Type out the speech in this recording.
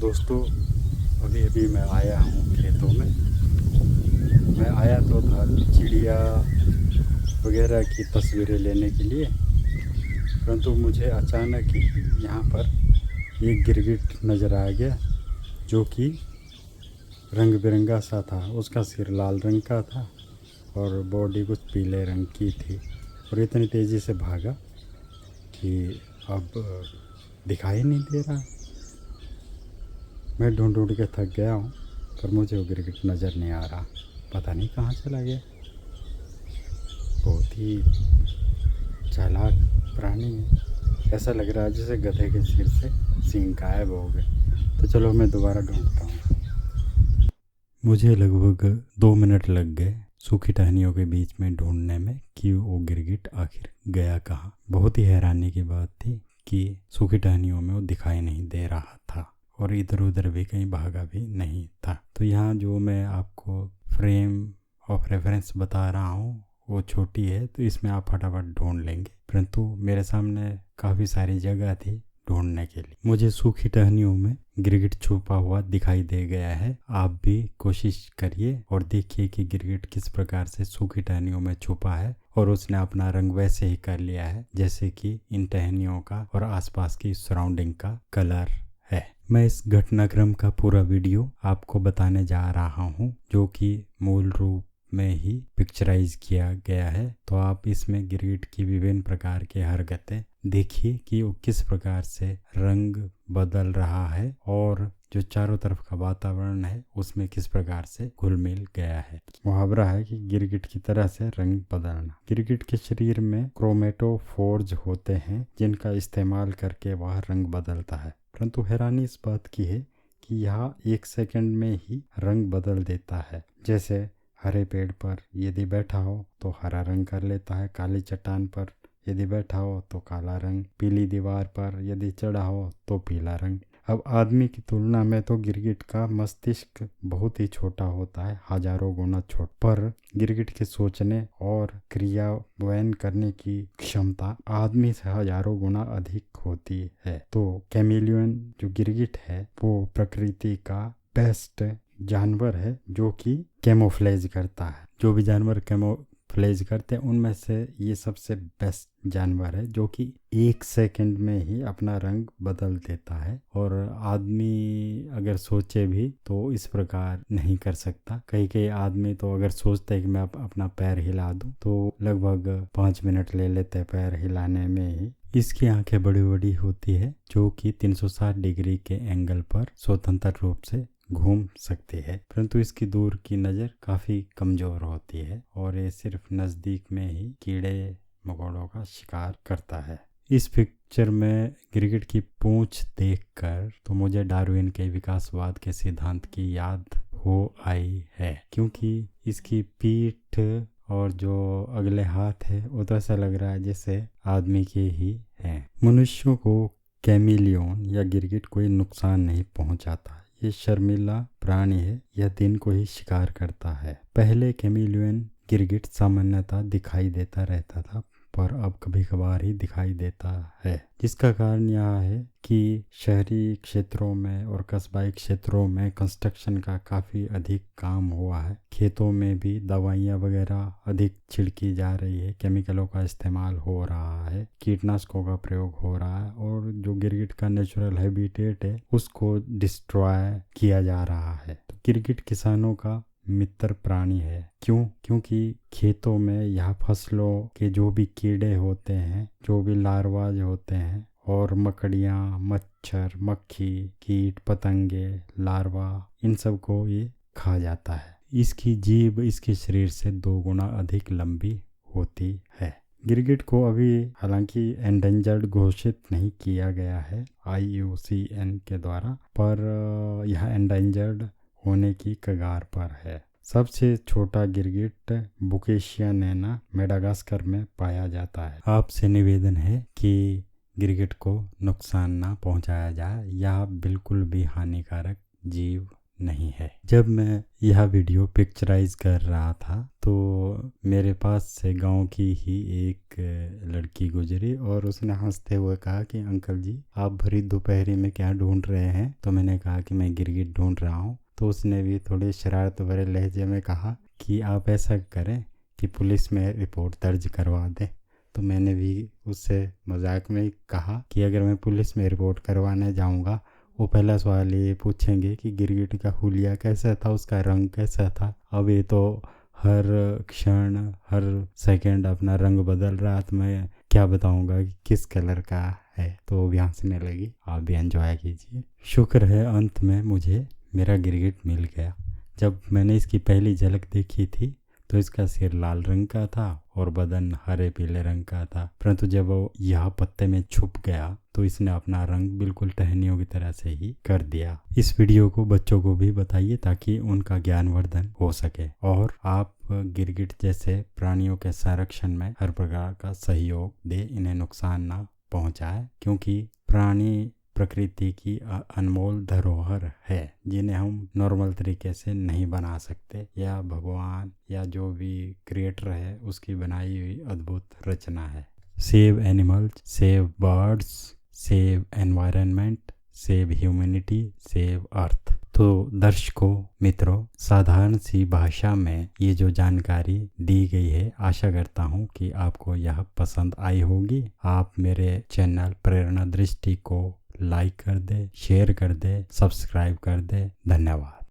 दोस्तों, अभी अभी मैं आया हूँ खेतों में। मैं आया तो था चिड़िया वगैरह की तस्वीरें लेने के लिए, परंतु मुझे अचानक ही यहाँ पर एक गिरगिट नज़र आ गया, जो कि रंग बिरंगा सा था। उसका सिर लाल रंग का था और बॉडी कुछ पीले रंग की थी, और इतनी तेज़ी से भागा कि अब दिखाई नहीं दे रहा। मैं ढूंढ ढूंढ के थक गया हूँ, पर मुझे वो गिरगिट नज़र नहीं आ रहा। पता नहीं कहाँ चला गया। बहुत ही चालाक प्राणी है। ऐसा लग रहा है जैसे गधे के सिर से सींग गायब हो गए। तो चलो मैं दोबारा ढूंढता हूँ। मुझे लगभग 2 मिनट लग गए सूखी टहनियों के बीच में ढूंढने में कि वो गिरगिट आखिर गया कहाँ। बहुत ही हैरानी की बात थी कि सूखी टहनियों में वो दिखाई नहीं दे रहा था और इधर उधर भी कहीं भागा भी नहीं था। तो यहाँ जो मैं आपको फ्रेम ऑफ रेफरेंस बता रहा हूँ वो छोटी है, तो इसमें आप फटाफट ढूंढ लेंगे, परंतु मेरे सामने काफ़ी सारी जगह थी ढूंढने के लिए। मुझे सूखी टहनियों में गिरगिट छुपा हुआ दिखाई दे गया है। आप भी कोशिश करिए और देखिए कि गिरगिट किस प्रकार से सूखी टहनियों में छुपा है और उसने अपना रंग वैसे ही कर लिया है जैसे कि इन टहनियों का और आसपास की सराउंडिंग का कलर है। मैं इस घटनाक्रम का पूरा वीडियो आपको बताने जा रहा हूँ, जो कि मूल रूप में ही पिक्चराइज किया गया है। तो आप इसमें गिरगिट की विभिन्न प्रकार के हरकतें देखिए कि वो किस प्रकार से रंग बदल रहा है और जो चारों तरफ का वातावरण है उसमें किस प्रकार से घुल मिल गया है। मुहावरा है कि गिरगिट की तरह से रंग बदलना। गिरगिट के शरीर में क्रोमेटोफोर्स होते हैं जिनका इस्तेमाल करके वह रंग बदलता है, परंतु हैरानी इस बात की है कि यह 1 सेकंड में ही रंग बदल देता है। जैसे हरे पेड़ पर यदि बैठा हो तो हरा रंग कर लेता है, काली चट्टान पर यदि बैठा हो तो काला रंग, पीली दीवार पर यदि चढ़ा हो तो पीला रंग। अब आदमी की तुलना में तो गिरगिट का मस्तिष्क बहुत ही छोटा होता है, हजारों गुना छोटा, पर गिरगिट के सोचने और क्रियान्वयन करने की क्षमता आदमी से हजारों गुना अधिक होती है। तो कैमिलियन जो गिरगिट है वो प्रकृति का बेस्ट जानवर है जो कि कैमोफ्लेज करता है। जो भी जानवर कैमोफ्लेज करते हैं उनमें से ये सबसे बेस्ट जानवर है, जो कि 1 सेकंड में ही अपना रंग बदल देता है। और आदमी अगर सोचे भी तो इस प्रकार नहीं कर सकता। कई कई आदमी तो अगर सोचते हैं कि मैं अपना पैर हिला दूं तो लगभग 5 मिनट ले लेते हैं पैर हिलाने में ही। इसकी आंखें बड़ी बड़ी होती है जो कि 360 डिग्री के एंगल पर स्वतंत्र रूप से घूम सकती है, परंतु इसकी दूर की नज़र काफ़ी कमज़ोर होती है और ये सिर्फ नज़दीक में ही कीड़े मकोड़ों का शिकार करता है। इस पिक्चर में गिरगिट की पूंछ देखकर तो मुझे डार्विन के विकासवाद के सिद्धांत की याद हो आई है, क्योंकि इसकी पीठ और जो अगले हाथ है वो तो ऐसा लग रहा है जैसे आदमी के ही हैं। मनुष्यों को कैमिलियन या गिरगिट कोई नुकसान नहीं पहुंचाता। ये शर्मीला प्राणी है, यह दिन को ही शिकार करता है। पहले कैमिलियन गिरगिट सामान्यतः दिखाई देता रहता था, पर अब कभी कभार ही दिखाई देता है, जिसका कारण यह है कि शहरी क्षेत्रों में और कस्बाई क्षेत्रों में कंस्ट्रक्शन का काफ़ी अधिक काम हुआ है। खेतों में भी दवाइयाँ वगैरह अधिक छिड़की जा रही है, केमिकलों का इस्तेमाल हो रहा है, कीटनाशकों का प्रयोग हो रहा है और जो गिरगिट का नेचुरल हैबिटेट है उसको डिस्ट्रॉय किया जा रहा है। तो गिरगिट किसानों का मित्र प्राणी है। क्योंकि खेतों में यह फसलों के जो भी कीड़े होते हैं, जो भी लार्वाज होते हैं और मकड़ियाँ, मच्छर, मक्खी, कीट पतंगे, लार्वा, इन सब को ये खा जाता है। इसकी जीभ इसके शरीर से 2 गुना अधिक लंबी होती है। गिरगिट को अभी हालांकि एंडेंजर्ड घोषित नहीं किया गया है IUCN के द्वारा, पर यह एंडेंजर्ड होने की कगार पर है। सबसे छोटा गिरगिट बुकेशिया नैना मेडागास्कर में पाया जाता है। आपसे निवेदन है कि गिरगिट को नुकसान ना पहुंचाया जाए। यह बिल्कुल भी हानिकारक जीव नहीं है। जब मैं यह वीडियो पिक्चराइज कर रहा था तो मेरे पास से गांव की ही एक लड़की गुजरी और उसने हंसते हुए कहा कि अंकल जी आप भरी दोपहरी में क्या ढूंढ रहे हैं। तो मैंने कहा कि मैं गिरगिट ढूंढ रहा हूँ। तो उसने भी थोड़ी शरारत भरे लहजे में कहा कि आप ऐसा करें कि पुलिस में रिपोर्ट दर्ज करवा दें। तो मैंने भी उससे मजाक में कहा कि अगर मैं पुलिस में रिपोर्ट करवाने जाऊंगा वो पहला सवाल ये पूछेंगे कि गिरगिट का हुलिया कैसा था, उसका रंग कैसा था। अब ये तो हर क्षण हर सेकंड अपना रंग बदल रहा, तो मैं क्या बताऊंगा कि किस कलर का है। तो वो भी हंसने लगी। आप भी एंजॉय कीजिए। शुक्र है अंत में मुझे मेरा गिरगिट मिल गया। जब मैंने इसकी पहली झलक देखी थी तो इसका सिर लाल रंग का था और बदन हरे पीले रंग का था, परंतु जब वो यह पत्ते में छुप गया तो इसने अपना रंग बिल्कुल टहनियों की तरह से ही कर दिया। इस वीडियो को बच्चों को भी बताइए ताकि उनका ज्ञानवर्धन हो सके और आप गिरगिट जैसे प्राणियों के संरक्षण में हर प्रकार का सहयोग दे, इन्हें नुकसान ना पहुंचाए, क्योंकि प्राणी प्रकृति की अनमोल धरोहर है जिन्हें हम नॉर्मल तरीके से नहीं बना सकते, या भगवान या जो भी क्रिएटर है उसकी बनाई हुई अद्भुत रचना है। Save animals, save birds, save environment, save humanity, save earth. तो दर्शकों मित्रों, साधारण सी भाषा में ये जो जानकारी दी गई है, आशा करता हूँ कि आपको यह पसंद आई होगी। आप मेरे चैनल प्रेरणा दृष्टि को लाइक कर दे, शेयर कर दे, सब्सक्राइब कर दे। धन्यवाद।